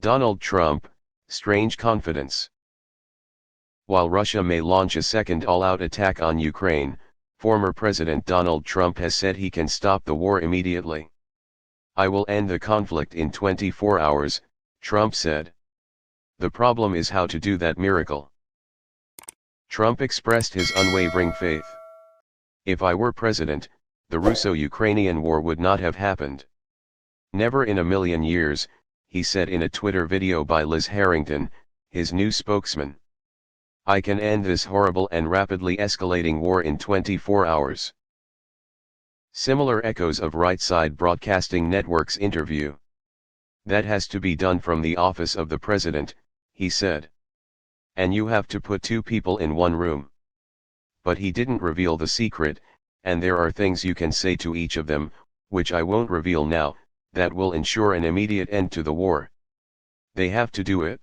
Donald Trump, strange confidence. While Russia may launch a second all-out attack on Ukraine, former President Donald Trump has said he can stop the war immediately. "I will end the conflict in 24 hours, Trump said. The problem is how to do that miracle. Trump expressed his unwavering faith. "If I were president, the Russo-Ukrainian war would not have happened. Never in a million years," he said in a Twitter video by Liz Harrington, his new spokesman. "I can end this horrible and rapidly escalating war in 24 hours. Similar echoes of Right Side Broadcasting Network's interview. "That has to be done from the office of the president," he said. "And you have to put two people in one room." But he didn't reveal the secret, and there are things you can say to each of them, which I won't reveal now, that will ensure an immediate end to the war. They have to do it.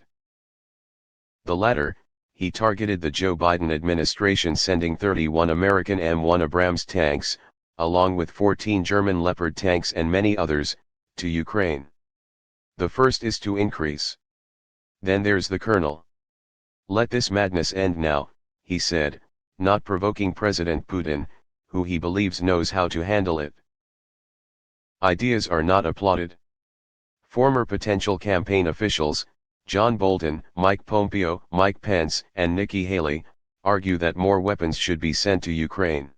The latter, he targeted the Joe Biden administration sending 31 American M1 Abrams tanks, along with 14 German Leopard tanks and many others, to Ukraine. The first is to increase. Then there's the colonel. "Let this madness end now," he said, not provoking President Putin, who he believes knows how to handle it. Ideas are not applauded. Former potential campaign officials, John Bolton, Mike Pompeo, Mike Pence, and Nikki Haley, argue that more weapons should be sent to Ukraine.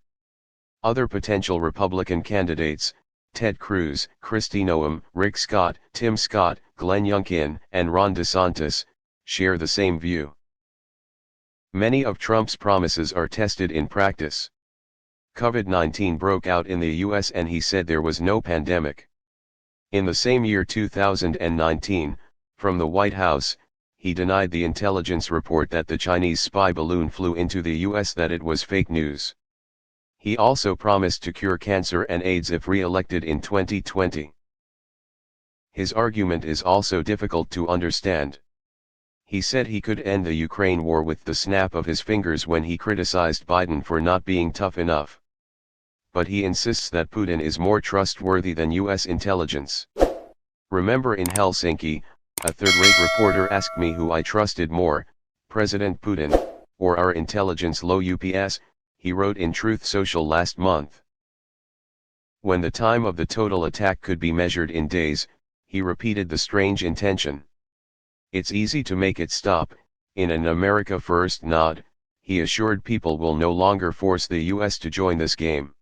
Other potential Republican candidates, Ted Cruz, Kristi Noem, Rick Scott, Tim Scott, Glenn Youngkin, and Ron DeSantis, share the same view. Many of Trump's promises are tested in practice. COVID-19 broke out in the US and he said there was no pandemic. In the same year 2019, from the White House, he denied the intelligence report that the Chinese spy balloon flew into the US that it was fake news. He also promised to cure cancer and AIDS if re-elected in 2020. His argument is also difficult to understand. He said he could end the Ukraine war with the snap of his fingers when he criticized Biden for not being tough enough. But he insists that Putin is more trustworthy than US intelligence. "Remember in Helsinki, a third-rate reporter asked me who I trusted more, President Putin, or our intelligence low UPS, he wrote in Truth Social last month. When the time of the total attack could be measured in days, he repeated the strange intention. "It's easy to make it stop," in an America First nod, he assured people will no longer force the US to join this game.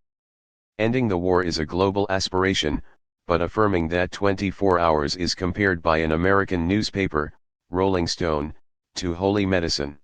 Ending the war is a global aspiration, but affirming that 24 hours is compared by an American newspaper, Rolling Stone, to holy medicine.